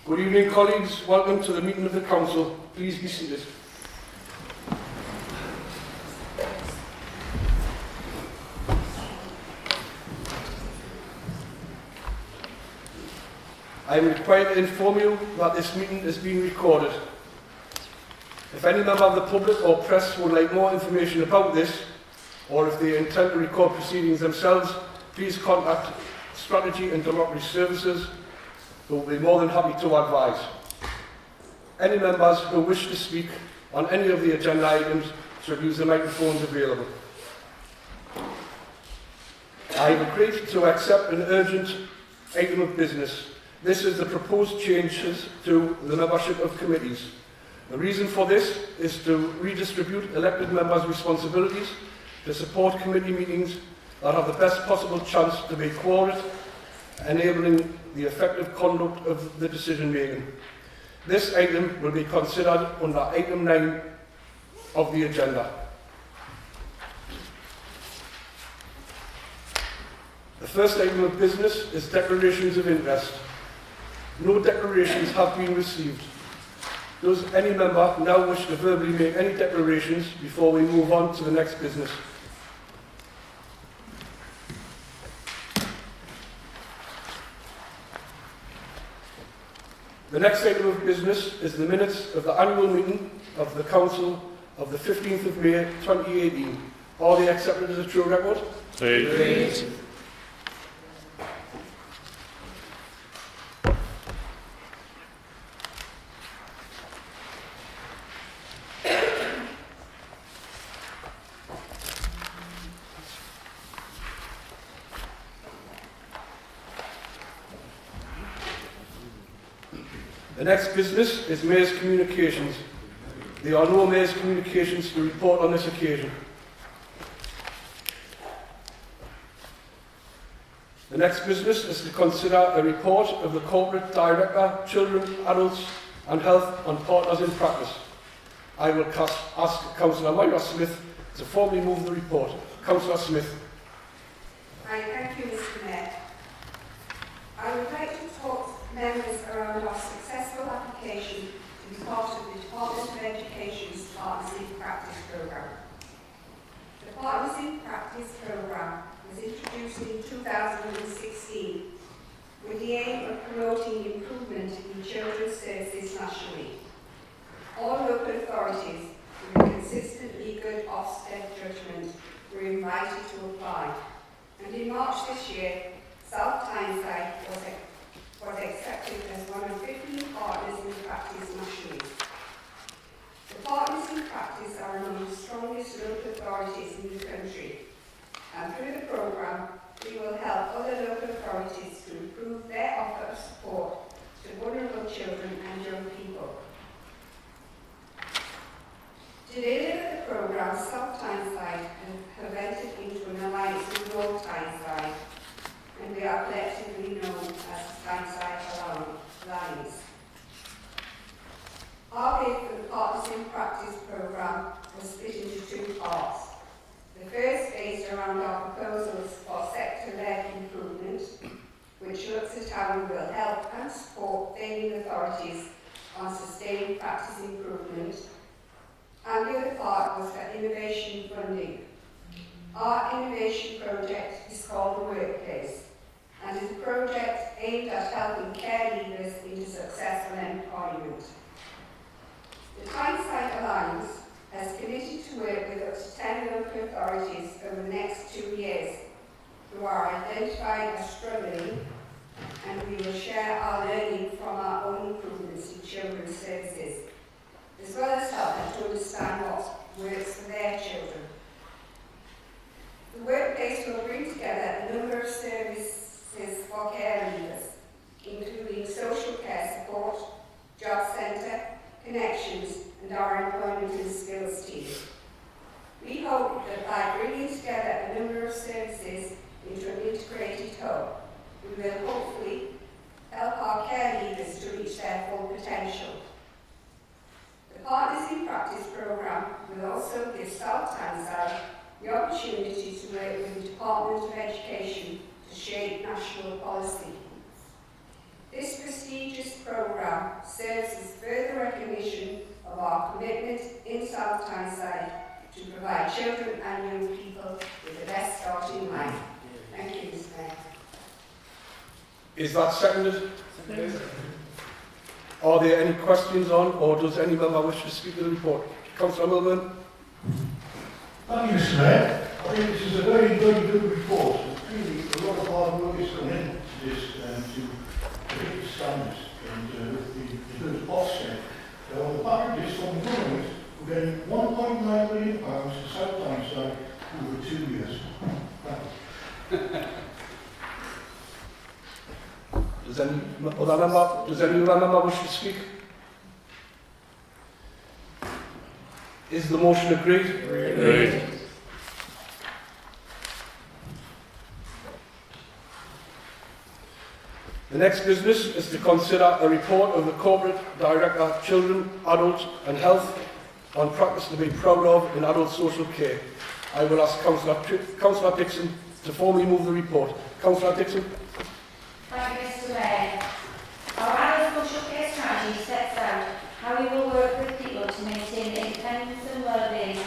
Good evening, colleagues. Welcome to the meeting of the Council. Please be seated. I am required to inform you that this meeting is being recorded. If any member of the public or press would like more information about this, or if they intend to record proceedings themselves, please contact Strategy and Democracy Services, who will be more than happy to advise. Any members who wish to speak on any of the agenda items should use the microphones available. I have agreed to accept an urgent item of business. This is the proposed changes to the membership of committees. The reason for this is to redistribute elected members' responsibilities to support committee meetings that have the best possible chance to be quorate, enabling the effective conduct of the decision making. This item will be considered under item 9 of the agenda. The first item of business is declarations of interest. No declarations have been received. Does any member now wish to verbally make any declarations before we move on to the next business? The next item of business is the minutes of the annual meeting of the Council of the 15th of May 2018. Are they accepted as a true record? Agreed. The next business is Mayor's Communications. There are no Mayor's Communications to report on this occasion. The next business is to consider a report of the Corporate Director, Children, Adults and Health and Partners in Practice. I will ask Councillor Myra Smith to formally move the report. Councillor Smith. Thank you, Mr. Mayor. I would like to talk to members around our successful application to be part of the Department of Education's Partners in Practice programme. The Partners in Practice programme was introduced in 2016 with the aim of promoting improvement in children's services nationally. All local authorities with a consistently good Ofsted judgment were invited to apply, and in March this year, South Tyneside was accepted as one of 15 partners in practice nationally. The partners in practice are among the strongest local authorities in the country, and through the programme, we will help other local authorities to improve their offer of support to vulnerable children and young people. To deliver the programme, South Tyneside have entered into an alliance with North Tyneside, and they are collectively known as the Tyneside Alliance. Our bid for the Partners in Practice programme was split into two parts. The first based around our proposals for sector-led improvement, which looks at how we will help and support failing authorities on sustained practice improvement, and the other part was for innovation funding. Our innovation project is called The Workplace, and is a project aimed at helping care leavers into successful employment. The Tyneside Alliance has committed to work with up to 10 local authorities over the next 2 years who are identified as struggling, and we will share our learning from our own improvements in children's services, as well as help them to understand what works for their children. The Workplace will bring together a number of services for care leavers, including social care support, job centre, connections, and our employment and skills team. We hope that by bringing together a number of services into an integrated hub, we will hopefully help our care leavers to reach their full potential. The Partners in Practice programme will also give South Tyneside the opportunity to work with the Department of Education to shape national policy. This prestigious programme Is that seconded? Are there any questions on, or does any member wish to speak to the report? Councillor Milburn. Thank you, Mr. Mayor. I think this is a very, very good report. Clearly, a lot of hard work is gone into this to hit the standards and with the good offset. On the back of this, from the government, we're getting £1.9 million to South Tyneside over 2 years. Thank you. Does any member wish to speak? Is the motion agreed? Agreed. The next business is to consider a report of the Corporate Director, Children, Adult and Health on practice to be proud of in adult social care. I will ask Councillor Dixon to formally move the report. Councillor Dixon. Thank you, Mr. Mayor. Our adult social care strategy sets out how we will work with people to maintain their independence and well-being,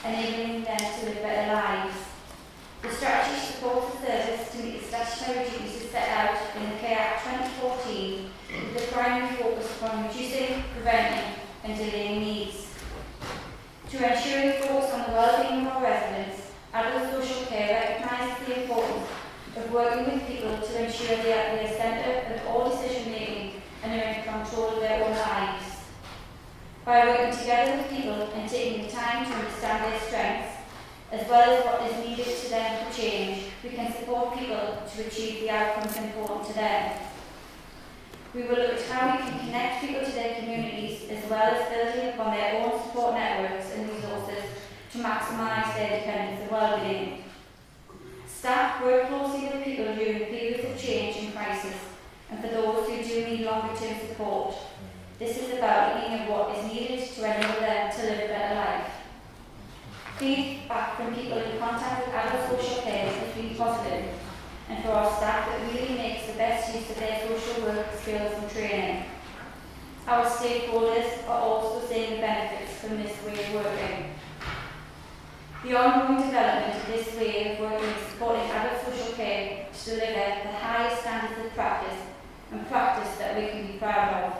enabling them to live better lives. The strategy supports the service to meet the statutory duties set out in the Care Act 2014, with the primary focus upon reducing, preventing and delaying needs. To ensure we focus on the well-being of our residents, adult social care recognises the importance of working with people to ensure they are at the centre of all decision-making and are in control of their own lives. By working together with people and taking the time to understand their strengths, as well as what is needed to them for change, we can support people to achieve the outcomes important to them. We will look at how we can connect people to their communities, as well as building upon their own support networks and resources to maximise their dependence and well-being. Staff work closely with people during periods of change and crisis, and for those who do need longer-term support. This is about looking at what is needed to enable them to live a better life. Feedback from people in contact with adult social care has been positive, and for our staff it really makes the best use of their social work skills and training. Our stakeholders are also seeing the benefits from this way of working. The ongoing development of this way of working is supporting adult social care to deliver the highest standards of practice and practice that we can be proud of.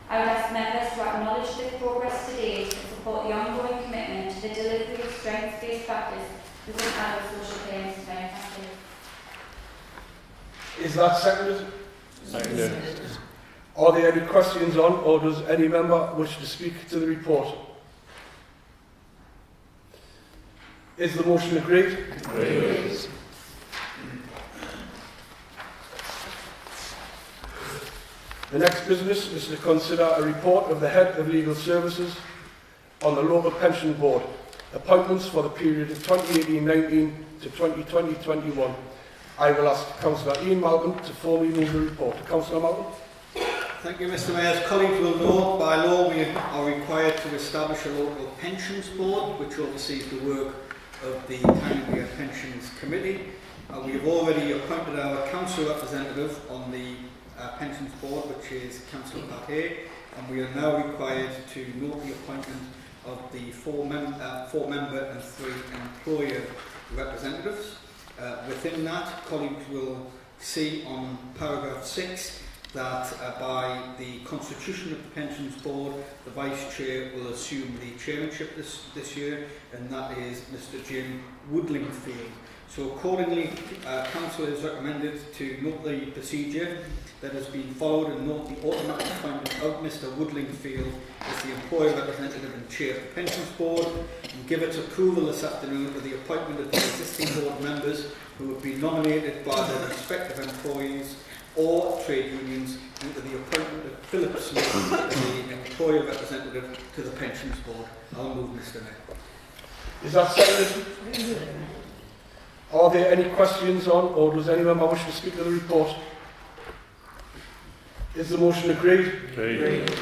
I would ask members to acknowledge the progress to date and support the ongoing commitment to the delivery of strengths-based practice within adult social care. Thank you. Is that seconded? Seconded. Are there any questions on, or does any member wish to speak to the report? Is the motion agreed? Agreed. The next business is to consider a report of the Head of Legal Services on the Local Pension Board, appointments for the period of 2018-19 to 2020-21. I will ask Councillor Ian Malcolm to formally move the report. Councillor Malcolm. Thank you, Mr. Mayor. As colleagues will know, by law we are required to establish a local pensions board which oversees the work of the Town Area Pensions Committee. We have already appointed our council representative on the pensions board, which is Councillor Paquet, and we are now required to note the appointment of the four member and 3 employer representatives. Within that, colleagues will see on paragraph 6 that by the constitution of the pensions board, the vice chair will assume the chairmanship this year, and that is Mr. Jim Woodlingfield. So accordingly, council is recommended to note the procedure that has been followed and note the automatic appointment of Mr. Woodlingfield as the employer representative and chair of the pensions board, and give its approval this afternoon for the appointment of the existing board members who have been nominated by their respective employees or trade unions, and to the appointment of Philip Smith as the employer representative to the pensions board. I'll move, Mr. Mayor. Is that seconded? Are there any questions on, or does any member wish to speak to the report? Is the motion agreed? Agreed.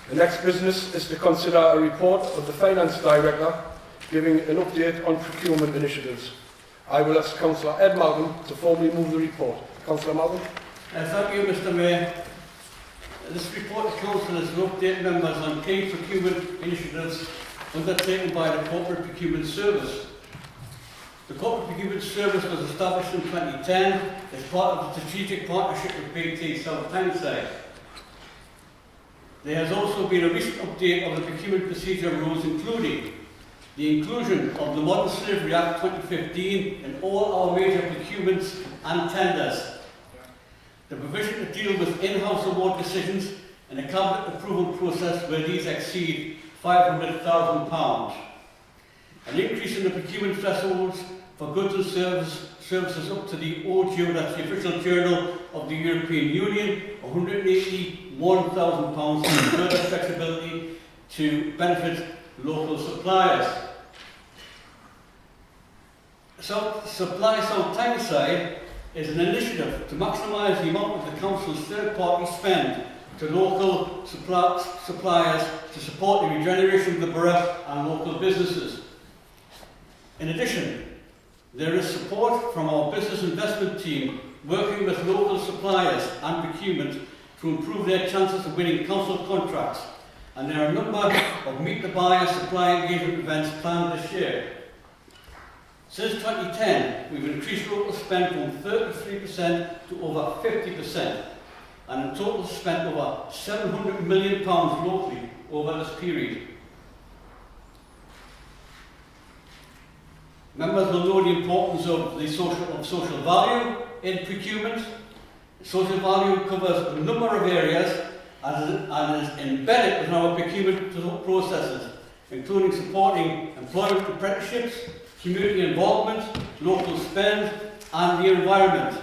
The next business is to consider a report of the Finance Director giving an update on procurement initiatives. I will ask Councillor Ed Malcolm to formally move the report. Councillor Malcolm. Thank you, Mr. Mayor. This report to Council is to update members on key procurement initiatives undertaken by the Corporate Procurement Service. The corporate procurement service was established in 2010 as part of the strategic partnership with BT South Tyneside. There has also been a recent update of the procurement procedure rules, including the inclusion of the Modern Slavery Act 2015 in all our major procurements and tenders, the provision to deal with in-house award decisions and a cabinet approval process where these exceed £500,000, an increase in the procurement thresholds for goods and services up to the OJO, that's the official journal of the European Union, £181,000, and further flexibility to benefit local suppliers. Supply South Tyneside is an initiative to maximise the amount of the Council's third-party spend to local suppliers to support the regeneration of the borough and local businesses. In addition, there is support from our business investment team working with local suppliers and procurement to improve their chances of winning council contracts, and there are a number of Meet the Buyer supply engagement events planned this year. Since 2010, we've increased local spend from 33% to over 50%, and in total spent over £700 million locally over this period. Members will know the importance of social value in procurement. Social value covers a number of areas and is embedded in our procurement processes, including supporting employment apprenticeships, community involvement, local spend, and the environment.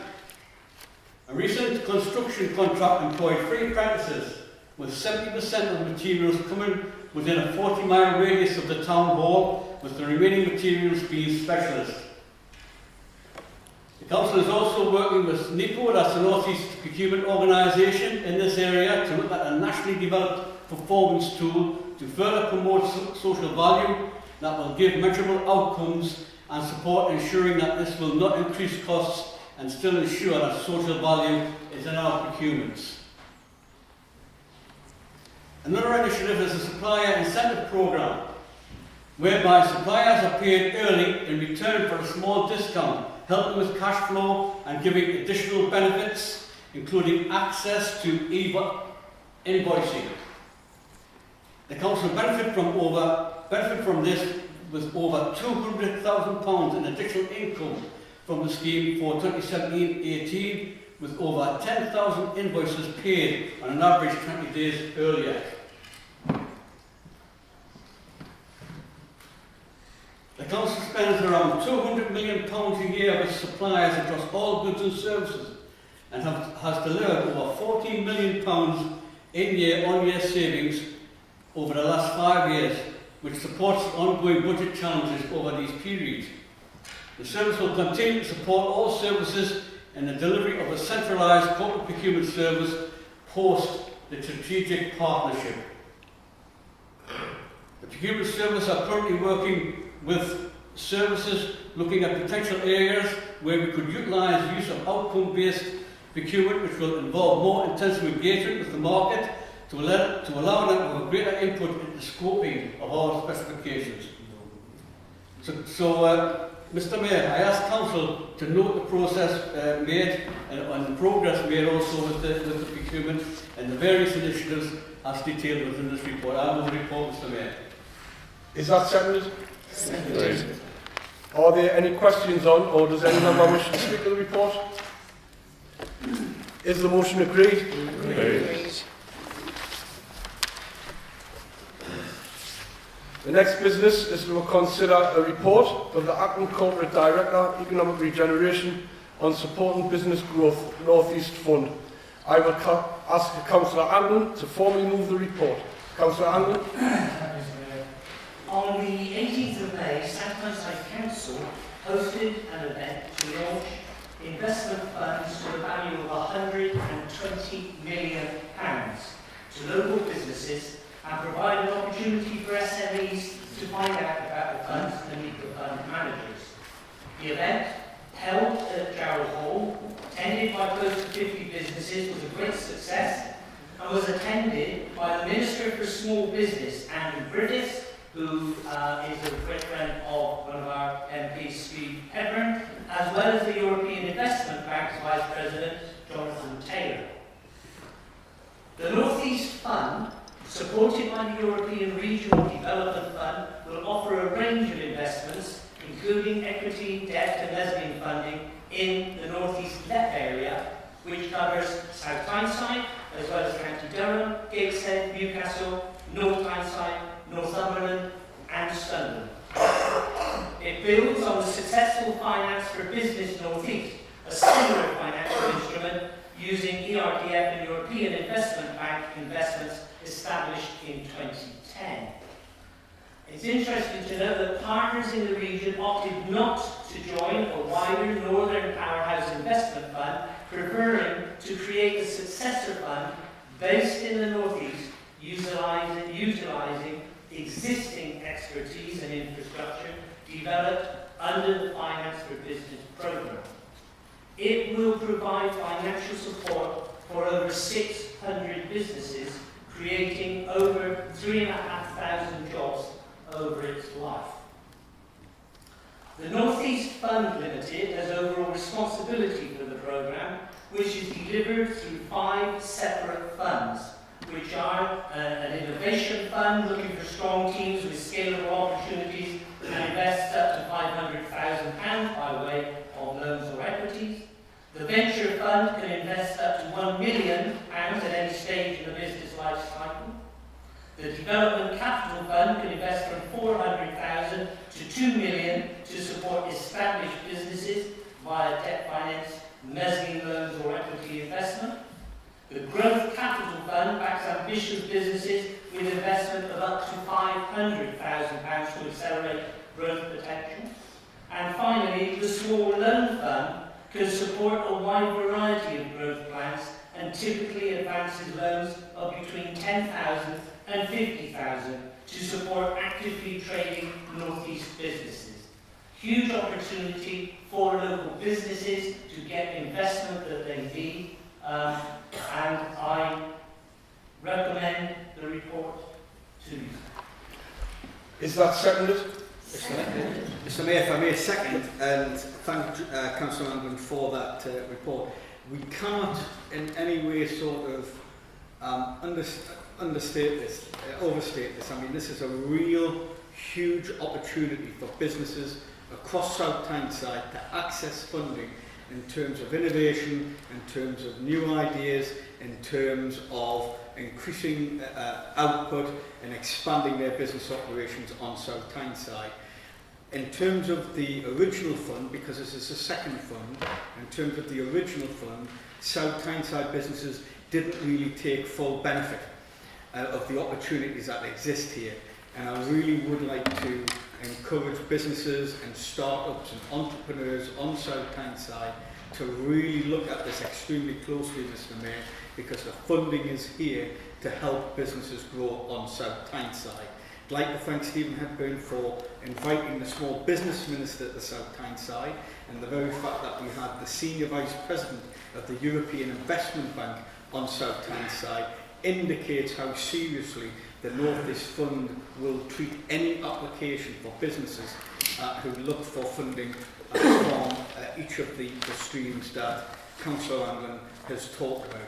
A recent construction contract employed 3 apprentices, with 70% of the materials coming within a 40-mile radius of the town hall, with the remaining materials being specialist. The council is also working with NIPO, that's the North East Procurement Organisation, in this area to look at a nationally developed performance tool to further promote social value that will give measurable outcomes and support ensuring that this will not increase costs and still ensure that social value is in our procurements. Another initiative is a supplier incentive programme, whereby suppliers are paid early in return for a small discount, helping with cash flow and giving additional benefits, including access to invoicing. The council benefit from this with over £200,000 in additional income from the scheme for 2017-18, with over 10,000 invoices paid on an average 20 days earlier. The council spends around £200 million a year with suppliers across all goods and services, and has delivered over £14 million in year-on-year savings over the last 5 years, which supports ongoing budget challenges over these periods. The service will continue to support all services in the delivery of a centralised corporate procurement service post the strategic partnership. The procurement service are currently working with services looking at potential areas where we could utilise use of outcome-based procurement, which will involve more intensive engagement with the market to allow them to have a greater input in the scoping of our specifications. Mr. Mayor, I ask Council to note the process made and the progress made also with the procurement and the various initiatives as detailed within this report. I will report, Mr. Mayor. Is that seconded? Seconded. Are there any questions on, or does any member wish to speak to the report? Is the motion agreed? Agreed. The next business is to consider a report of the Acting Corporate Director, Economic Regeneration, on supporting business growth, North East Fund. I will ask Councillor Andon to formally move the report. Councillor Andon. On the 18th of May, South Tyneside Council hosted an event to launch investment funds to the value of £120 million to local businesses and provide an opportunity for SMEs to find out about the funds and meet the fund managers. The event, held at Jarrell Hall, attended by close to 50 businesses, was a great success and was attended by the Minister for Small Business, Andrew Griffiths, who is a great friend of one of our MPs, Steve Hepburn, as well as the European Investment Bank's Vice President, Jonathan Taylor. The North East Fund, supported by the European Regional Development Fund, will offer a range of investments, including equity, debt and mezzanine funding in the North East LEP area, which covers South Tyneside, as well as County Durham, Gateshead, Newcastle, North Tyneside, Northumberland and Sunderland. It builds on the successful Finance for Business North East, a similar financial instrument using ERDF and European Investment Bank investments established in 2010. It's interesting to note that partners in the region opted not to join a wider Northern Powerhouse Investment Fund, preferring to create a successor fund based in the North East, utilising existing expertise and infrastructure developed under the Finance for Business programme. It will provide financial support for over 600 businesses, creating over 3,500 jobs over its life. The North East Fund Limited has overall responsibility for the programme, which is delivered through 5 separate funds, which are an innovation fund looking for strong teams with scalable opportunities and invests up to £500,000 by way of loans or equities. The venture fund can invest up to £1 million at any stage in the business life cycle. The Development Capital Fund can invest from £400,000 to £2 million to support established businesses via debt finance, mezzanine loans or equity investment. The Growth Capital Fund backs ambitious businesses with investment of up to £500,000 to accelerate growth potential. And finally, the Small Loan Fund can support a wide variety of growth plans and typically advances loans of between £10,000 and £50,000 to support actively trading North East businesses. Huge opportunity for local businesses to get investment that they need, and I recommend the report to you. Is that seconded? Mr Mayor, if I may second and thank Councillor Angren for that report. We cannot in any way sort of overstate this. I mean, this is a real huge opportunity for businesses across South Tyneside to access funding in terms of innovation, in terms of new ideas, in terms of increasing output and expanding their business operations on South Tyneside. In terms of the original fund, because this is the second fund, in terms of the original fund, South Tyneside businesses didn't really take full benefit of the opportunities that exist here. And I really would like to encourage businesses and startups and entrepreneurs on South Tyneside to really look at this extremely closely, Mr Mayor, because the funding is here to help businesses grow on South Tyneside. I'd like to thank Stephen Hepburn for inviting the Small Business Minister to South Tyneside, and the very fact that we had the Senior Vice President of the European Investment Bank on South Tyneside indicates how seriously the North East Fund will treat any application for businesses who look for funding from each of the streams that Councillor Angren has talked about.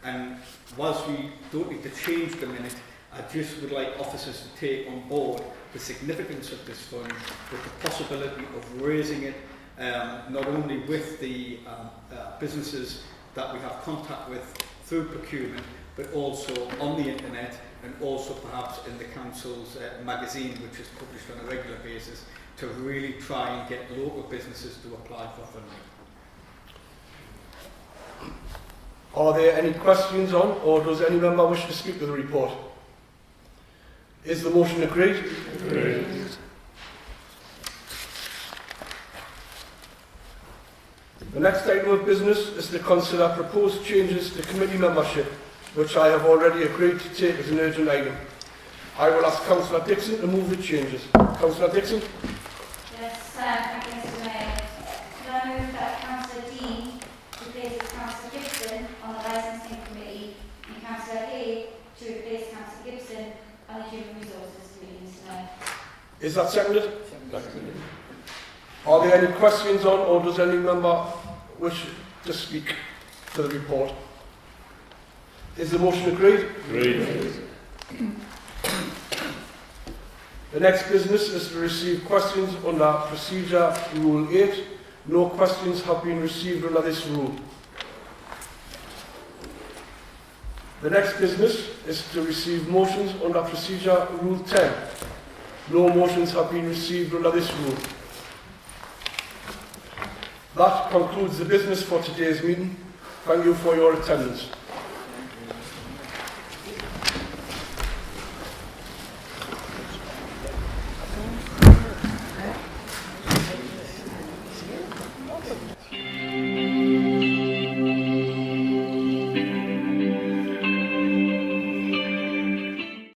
And whilst we don't need to change the minute, I just would like officers to take on board the significance of this fund with the possibility of raising it not only with the businesses that we have contact with through procurement, but also on the internet and also perhaps in the Council's magazine, which is published on a regular basis, to really try and get local businesses to apply for funding. Are there any questions on, or does any member wish to speak to the report? Is the motion agreed? Agreed. The next item of business is to consider proposed changes to committee membership, which I have already agreed to take as an urgent item. I will ask Councillor Dixon to move the changes. Councillor Dixon? Yes, thank you, Mr Mayor. Can I move that Councillor Dean replaces Councillor Gibson on the Licensing Committee and Councillor Hay to replace Councillor Gibson on the Human Resources Committee, Mr Mayor? Is that seconded? Are there any questions on, or does any member wish to speak to the report? Is the motion agreed? Agreed. The next business is to receive questions under Procedure Rule 8. No questions have been received under this rule. The next business is to receive motions under Procedure Rule 10. No motions have been received under this rule. That concludes the business for today's meeting. Thank you for your attendance.